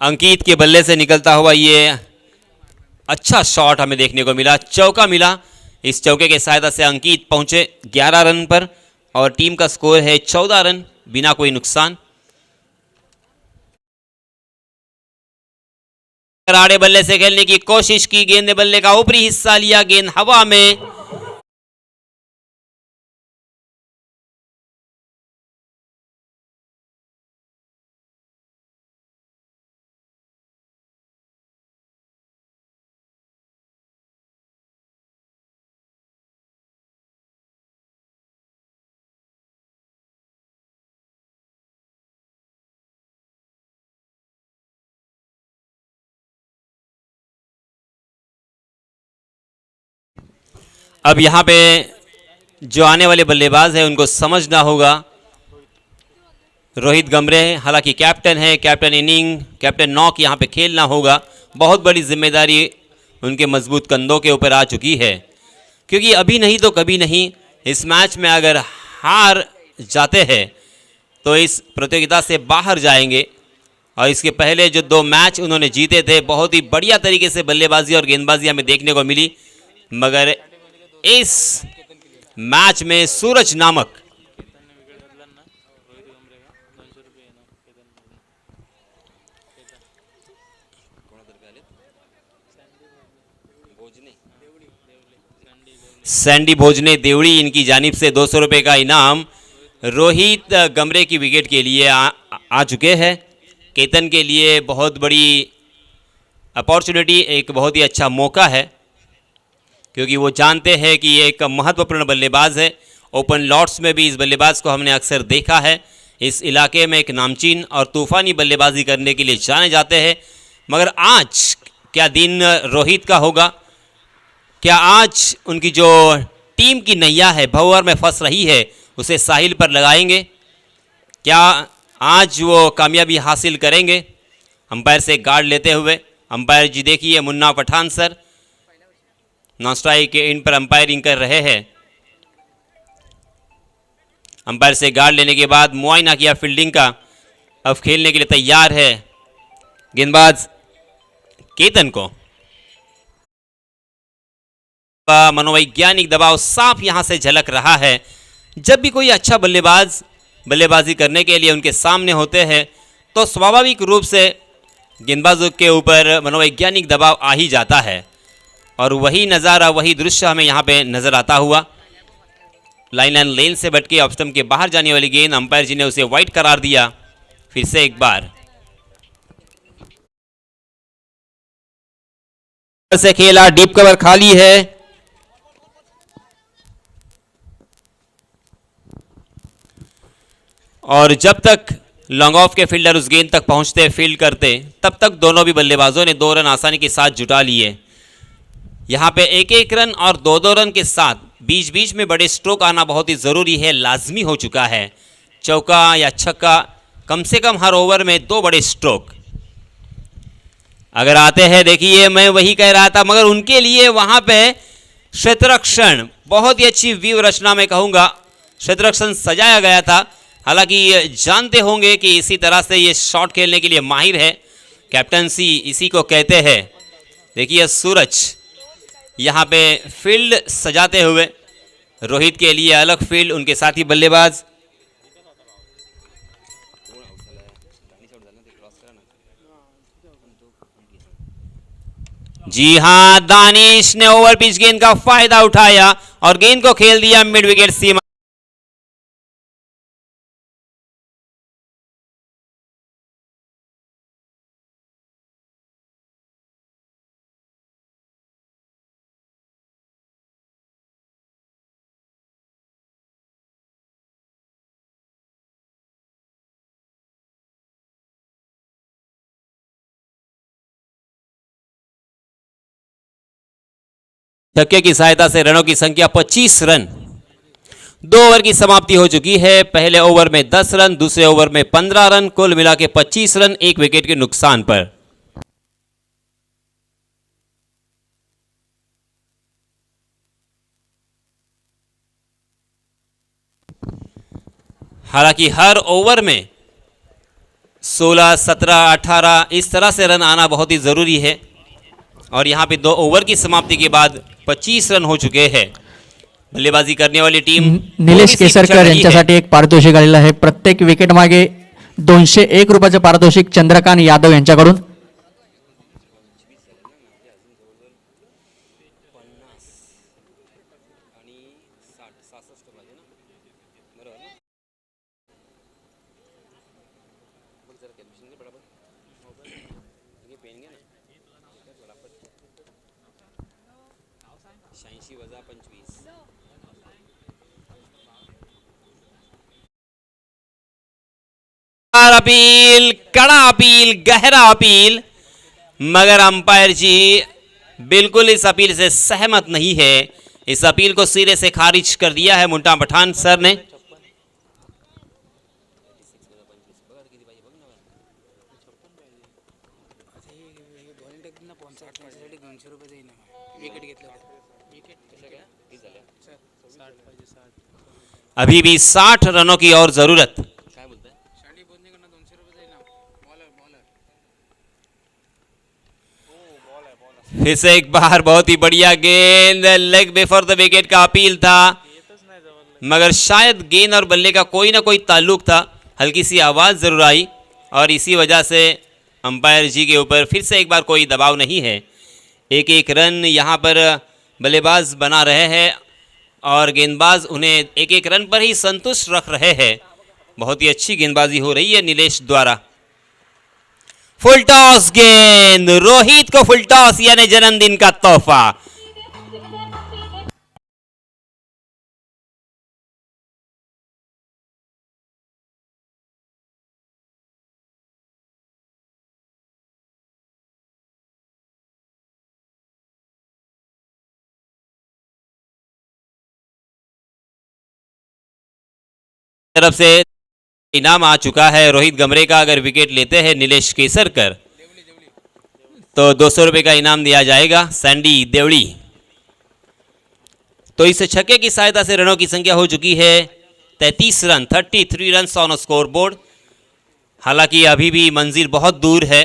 अंकित के बल्ले से निकलता हुआ ये अच्छा शॉट हमें देखने को मिला, चौका मिला। इस चौके के सहायता से अंकित पहुंचे 11 रन पर और टीम का स्कोर है 14 रन, बिना कोई नुकसान। आड़े बल्ले से खेलने की कोशिश की, गेंद बल्ले का ऊपरी हिस्सा लिया, गेंद हवा में। अब यहां पे जो आने वाले बल्लेबाज हैं उनको समझना होगा। रोहित गमरे हालांकि कैप्टन है, कैप्टन इनिंग, कैप्टन नॉक यहां पे खेलना होगा। बहुत बड़ी जिम्मेदारी उनके मजबूत कंधों के ऊपर आ चुकी है, क्योंकि अभी नहीं तो कभी नहीं इस मैच में अगर हार जाते हैं तो इस प्रतियोगिता से बाहर जाएंगे। और इसके पहले जो 2 मैच उन्होंने जीते थे, बहुत ही बढ़िया तरीके से बल्लेबाजी और गेंदबाजी हमें देखने को मिली, मगर इस मैच में सूरज नामक सैंडी भोजने देवड़ी, इनकी जानिब से 200 रुपये का इनाम रोहित गमरे की विकेट के लिए आ चुके हैं। केतन के लिए बहुत बड़ी अपॉर्चुनिटी, एक बहुत ही अच्छा मौका है, क्योंकि वो जानते हैं कि ये एक महत्वपूर्ण बल्लेबाज है। ओपन लॉट्स में भी इस बल्लेबाज को हमने अक्सर देखा है। इस इलाके में एक नामचीन और तूफ़ानी बल्लेबाजी करने के लिए जाने जाते हैं। मगर आज क्या दिन रोहित का होगा? क्या आज उनकी जो टीम की नैया है भंवर में फंस रही है उसे साहिल पर लगाएंगे? क्या आज वो कामयाबी हासिल करेंगे? अंपायर से गार्ड लेते हुए अंपायर जी देखिए Munna Pathan sir non strike के इन पर अंपायरिंग कर रहे हैं। अंपायर से गार्ड लेने के बाद मुआयना किया फील्डिंग का, अब खेलने के लिए तैयार है गेंदबाज केतन को। मनोवैज्ञानिक दबाव साफ यहां से झलक रहा है। जब भी कोई अच्छा बल्लेबाज बल्लेबाजी करने के लिए उनके सामने होते हैं तो स्वाभाविक रूप से गेंदबाजों के ऊपर मनोवैज्ञानिक दबाव आ ही जाता है, और वही नज़ारा, वही दृश्य हमें यहाँ पे नज़र आता हुआ। लाइन एंड लेन से बटके ऑफ स्टंप के बाहर जाने वाली गेंद, अंपायर जी ने उसे वाइड करार दिया। फिर से एक बार से खेला, डीप कवर खाली है। और जब तक लॉन्ग ऑफ के फील्डर उस गेंद तक पहुंचते फील्ड करते, तब तक दोनों भी बल्लेबाजों ने 2 रन आसानी के साथ जुटा लिए। यहाँ पे 1-1 रन और 2-2 रन के साथ बीच बीच में बड़े स्ट्रोक आना बहुत ही ज़रूरी है, लाजमी हो चुका है। चौका या छक्का कम से कम हर ओवर में 2 बड़े स्ट्रोक अगर आते हैं। देखिए मैं वही कह रहा था, मगर उनके लिए वहां पे क्षेत्ररक्षण बहुत ही अच्छी व्यू रचना में कहूंगा, क्षेत्ररक्षण सजाया गया था। हालांकि जानते होंगे कि इसी तरह से ये शॉट खेलने के लिए माहिर है, कैप्टनसी इसी को कहते हैं। देखिए सूरज यहाँ पे फील्ड सजाते हुए, रोहित के लिए अलग फील्ड, उनके साथी बल्लेबाज। जी हां, दानिश ने ओवर पिच गेंद का फायदा उठाया और गेंद को खेल दिया मिड विकेट सीमा। छक्के की सहायता से रनों की संख्या 25 रन। 2 ओवर की समाप्ति हो चुकी है। पहले ओवर में 10 रन, दूसरे ओवर में 15 रन, कुल मिला के 25 रन 1 विकेट के नुकसान पर। हालांकि हर ओवर में 16, 17, 18 इस तरह से रन आना बहुत ही जरूरी है और यहां पे 2 ओवर की समाप्ति के बाद 25 रन हो चुके हैं। बल्लेबाजी करने वाली टीम निलेश केसरकर यांच्यासाठी एक पारितोषिक आलेलं आहे. प्रत्येक विकेट मागे 201 रुपयाचं पारितोषिक चंद्रकांत यादव यांच्याकडून. अपील, कड़ा अपील, गहरा अपील, मगर अंपायर जी बिल्कुल इस अपील से सहमत नहीं है। इस अपील को सिरे से खारिज कर दिया है मुंटा पठान सर ने। अभी भी 60 रनों की और जरूरत। फिर से एक बार बहुत ही बढ़िया गेंद, लेग बिफोर द विकेट का अपील था, मगर शायद गेंद और बल्ले का कोई ना कोई ताल्लुक था, हल्की सी आवाज जरूर आई और इसी वजह से अंपायर जी के ऊपर फिर से एक बार कोई दबाव नहीं है। एक एक रन यहाँ पर बल्लेबाज बना रहे हैं और गेंदबाज उन्हें एक एक रन पर ही संतुष्ट रख रहे हैं। बहुत ही अच्छी गेंदबाजी हो रही है नीलेश द्वारा। फुल टॉस गेंद, रोहित को फुल टॉस यानी जन्मदिन का तोहफा। तरफ से इनाम आ चुका है रोहित गमरे का। अगर विकेट लेते हैं नीलेश केसरकर तो 200 रुपए का इनाम दिया जाएगा सैंडी देवड़ी। तो इस छक्के की सहायता से रनों की संख्या हो चुकी है 33 run, 33 run on score board. हालांकि अभी भी मंजिल बहुत दूर है,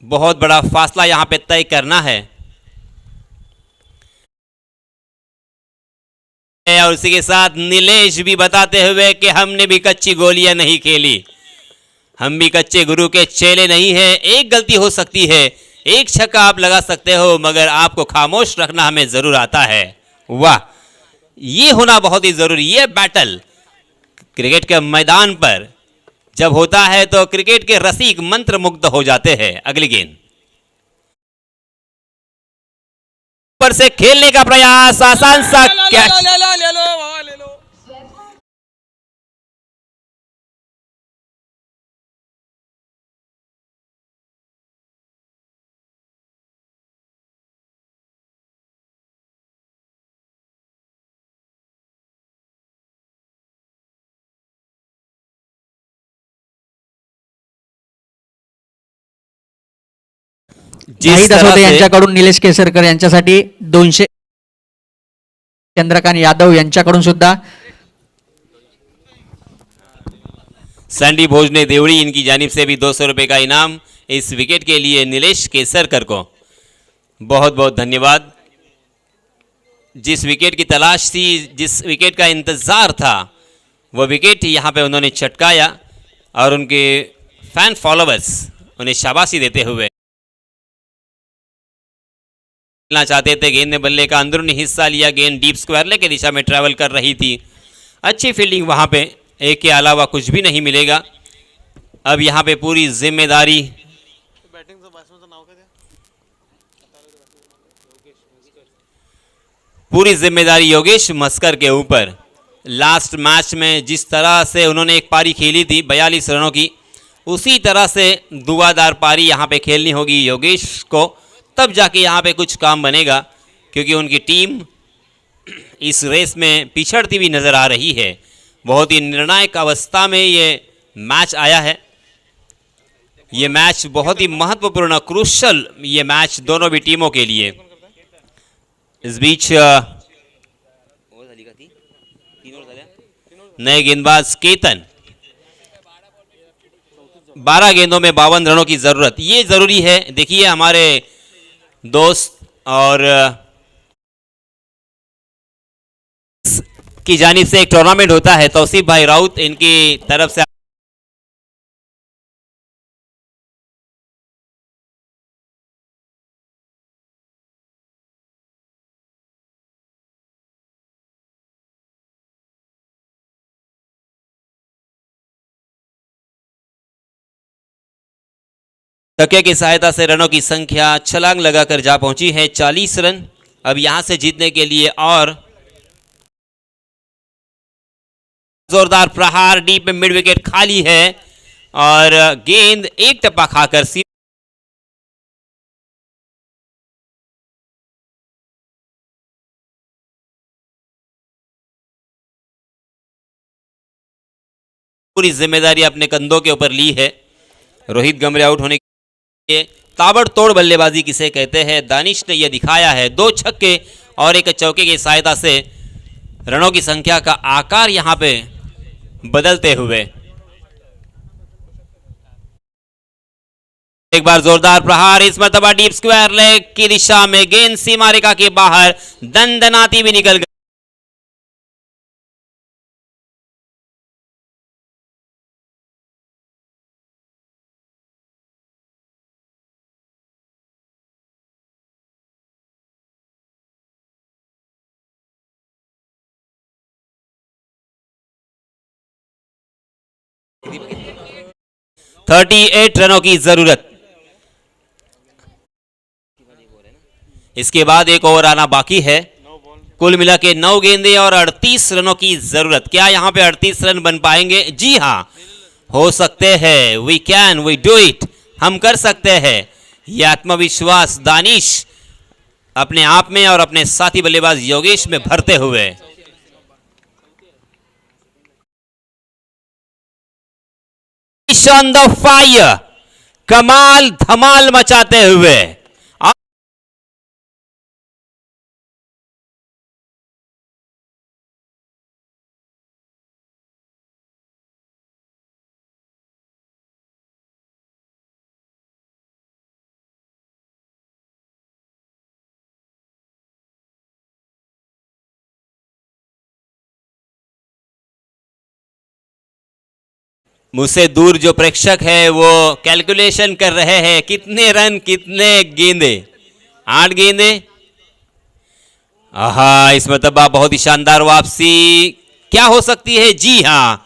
बहुत बड़ा फासला यहां पे तय करना है। और उसी के साथ नीलेश भी बताते हुए कि हमने भी कच्ची गोलियां नहीं खेली, हम भी कच्चे गुरु के चेले नहीं हैं। एक गलती हो सकती है, एक छक्का आप लगा सकते हो, मगर आपको खामोश रखना हमें जरूर आता है। वाह, ये होना बहुत ही जरूरी। ये बैटल क्रिकेट के मैदान पर जब होता है तो क्रिकेट के रसिक मंत्र मुग्ध हो जाते हैं। अगली गेंद पर से खेलने का प्रयास, आसान सा कैच। जिस नाहीद तरह असोते से यांच्याकडून निलेश केसरकर यांच्यासाठी 200, चंद्रकांत यादव यांच्याकडून सुद्धा सैंडी भोजने देवड़ी इनकी जानिब से भी 200 रुपये का इनाम इस विकेट के लिए नीलेश केसरकर को बहुत बहुत धन्यवाद। जिस विकेट की तलाश थी, जिस विकेट का इंतज़ार था, वो विकेट यहाँ पे उन्होंने चटकाया और उनके फैन फॉलोअर्स उन्हें शाबाशी देते हुए खेलना चाहते थे। गेंद ने बल्ले का अंदरूनी हिस्सा लिया, गेंद डीप स्क्वायर लेग की दिशा में ट्रैवल कर रही थी। अच्छी फील्डिंग वहाँ पे, एक के अलावा कुछ भी नहीं मिलेगा। अब यहाँ पे पूरी जिम्मेदारी योगेश मस्कर के ऊपर। लास्ट मैच में जिस तरह से उन्होंने एक पारी खेली थी 42 रनों की, उसी तरह से दुआदार पारी यहाँ पे खेलनी होगी योगेश को, तब जाके यहाँ पे कुछ काम बनेगा, क्योंकि उनकी टीम इस रेस में पिछड़ती हुई नज़र आ रही है। बहुत ही निर्णायक अवस्था में ये मैच आया है। ये मैच बहुत ही महत्वपूर्ण, क्रूशल ये मैच दोनों भी टीमों के लिए। इस बीच नए गेंदबाज केतन, 12 गेंदों में 52 रनों की ज़रूरत, ये ज़रूरी है। देखिए हमारे दोस्त और की जानिब से एक टूर्नामेंट होता है, तौसीफ भाई राउत इनकी तरफ से तकिया की सहायता से रनों की संख्या छलांग लगाकर जा पहुंची है 40 रन। अब यहां से जीतने के लिए और जोरदार प्रहार, डीप में मिड विकेट खाली है और गेंद एक टप्पा खाकर पूरी जिम्मेदारी अपने कंधों के ऊपर ली है। रोहित गमरे आउट होने के ताबड़तोड़ बल्लेबाजी किसे कहते हैं, दानिश ने यह दिखाया है। 2 छक्के और एक चौके की सहायता से रनों की संख्या का आकार यहां पे बदलते हुए एक बार जोरदार प्रहार, इस मरतबा डीप स्क्वायर लेग की दिशा में गेंद सीमा रेखा के बाहर दंदनाती भी निकल गई। थर्टी 38 रनों की जरूरत। इसके बाद एक ओवर आना बाकी है। कुल मिला के 9 गेंदे और 38 रनों की जरूरत। क्या यहां पे 38 रन बन पाएंगे? जी हां, हो सकते हैं। We can, we do it, हम कर सकते हैं। यह आत्मविश्वास दानिश अपने आप में और अपने साथी बल्लेबाज योगेश में भरते हुए ऑन द फायर, कमाल धमाल मचाते हुए मुझसे दूर जो प्रेक्षक है वो कैलकुलेशन कर रहे हैं कितने रन कितने गेंदे। 8 गेंदे। आहा, इस मतबा बहुत ही शानदार वापसी क्या हो सकती है? जी हां,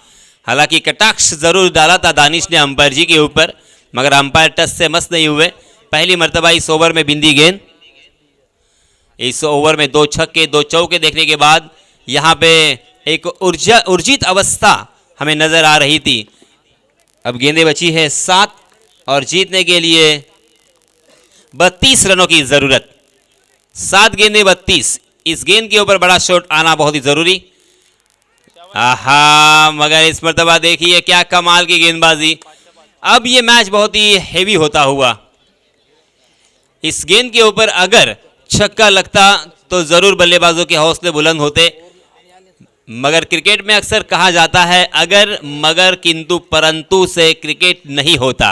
हालांकि कटाक्ष जरूर डाला था दानिश ने अंपायर जी के ऊपर, मगर अंपायर टच से मस्त नहीं हुए। पहली मरतबा इस ओवर में बिंदी गेंद। इस ओवर में 2 छक्के 2 चौके देखने के बाद यहां पे एक ऊर्जित अवस्था हमें नजर आ रही थी। अब गेंदें बची है 7 और जीतने के लिए 32 रनों की जरूरत। 7 गेंदें 32। इस गेंद के ऊपर बड़ा शॉट आना बहुत ही जरूरी। आहा, मगर इस मर्तबा देखिए क्या कमाल की गेंदबाजी। अब ये मैच बहुत ही हेवी होता हुआ इस गेंद के ऊपर अगर छक्का लगता तो जरूर बल्लेबाजों के हौसले बुलंद होते, मगर क्रिकेट में अक्सर कहा जाता है अगर मगर किंतु परंतु से क्रिकेट नहीं होता।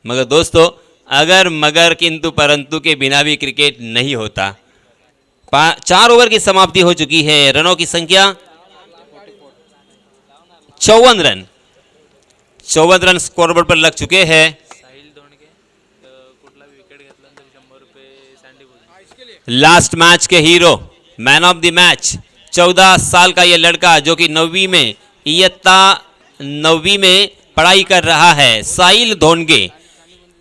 मगर दोस्तों, अगर मगर किंतु परंतु के बिना भी क्रिकेट नहीं होता। 4 ओवर की समाप्ति हो चुकी है। रनों की संख्या 54 रन। 54 रन स्कोरबोर्ड पर लग चुके हैं। Last match K hero, man of the match, 14 साल का यह लड़का जो कि 9वीं में इयत्ता 9वीं में पढ़ाई कर रहा है, साहिल धोंडगे,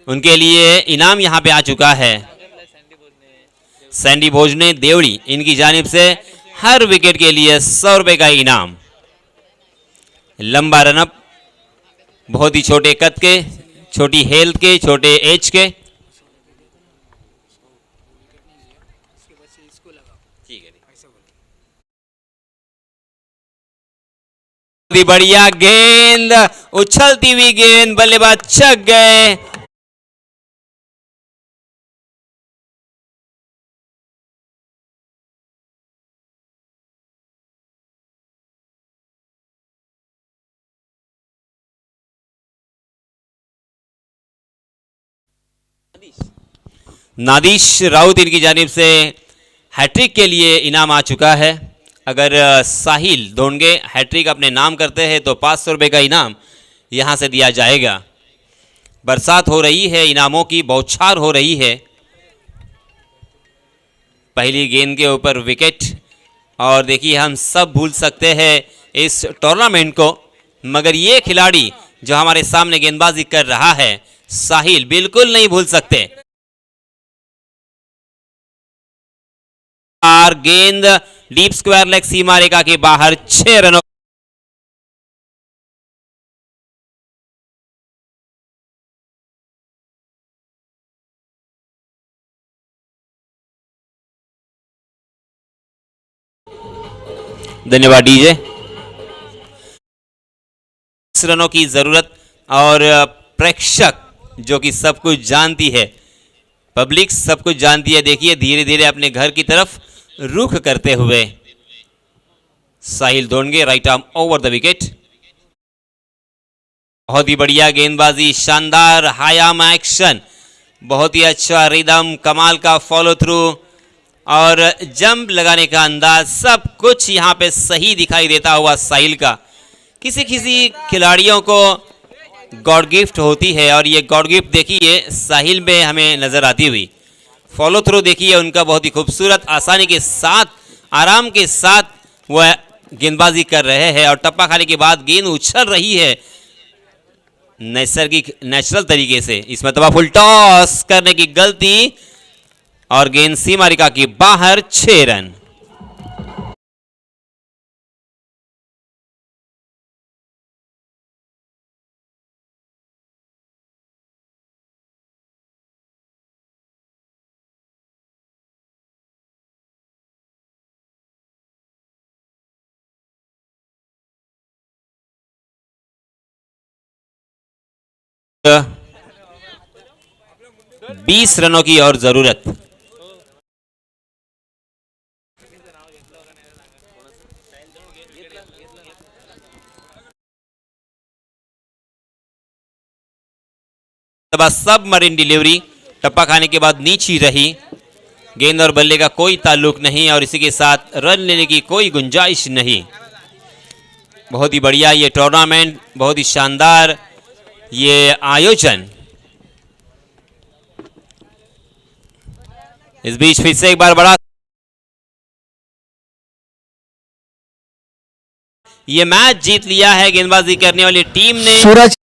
उनके लिए इनाम यहां पे आ चुका है। सैंडी भोजने देवड़ी, इनकी जानिब से हर विकेट के लिए 100 रुपए का इनाम। लंबा रनअप, बहुत ही छोटे कद के, छोटी हेल्थ के, छोटे एज के। बहुत ही बढ़िया गेंद, उछलती हुई गेंद, बल्लेबाज छक गए। नादिश राउत, इनकी जानिब से हैट्रिक के लिए इनाम आ चुका है। अगर साहिल धोंडगे हैट्रिक अपने नाम करते हैं तो 500 रुपये का इनाम यहाँ से दिया जाएगा। बरसात हो रही है, इनामों की बौछार हो रही है। पहली गेंद के ऊपर विकेट, और देखिए हम सब भूल सकते हैं इस टूर्नामेंट को, मगर ये खिलाड़ी जो हमारे सामने गेंदबाजी कर रहा है, साहिल, बिल्कुल नहीं भूल सकते। और गेंद डीप स्क्वायर लेग सीमा रेखा के बाहर, 6 रनों। धन्यवाद डीजे। 10 रनों की जरूरत, और प्रेक्षक जो कि सब कुछ जानती है, पब्लिक सब कुछ जानती है। देखिए धीरे धीरे अपने घर की तरफ रुख करते हुए Sahil Dhondge, right arm over the wicket. बहुत ही बढ़िया गेंदबाजी, शानदार हायाम एक्शन, बहुत ही अच्छा रिदम, कमाल का फॉलो थ्रू और जंप लगाने का अंदाज, सब कुछ यहाँ पे सही दिखाई देता हुआ साहिल का। किसी किसी खिलाड़ियों को गॉड गिफ्ट होती है, और ये गॉड गिफ्ट देखिए साहिल में हमें नजर आती हुई। फॉलो थ्रू देखिए उनका बहुत ही खूबसूरत, आसानी के साथ, आराम के साथ वह गेंदबाजी कर रहे हैं, और टप्पा खाने के बाद गेंद उछल रही है नैसर्गिक, नेचुरल तरीके से। इसमें तबा फुल टॉस करने की गलती, और गेंद सीमा रेखा के बाहर, 6 रन। तो 20 रनों की और जरूरत। सब मरीन डिलीवरी टप्पा खाने के बाद नीची रही, गेंद और बल्ले का कोई ताल्लुक नहीं, और इसी के साथ रन लेने की कोई गुंजाइश नहीं। बहुत ही बढ़िया ये टूर्नामेंट, बहुत ही शानदार ये आयोजन। इस बीच फिर से एक बार बड़ा ये मैच जीत लिया है गेंदबाजी करने वाली टीम ने। सूरज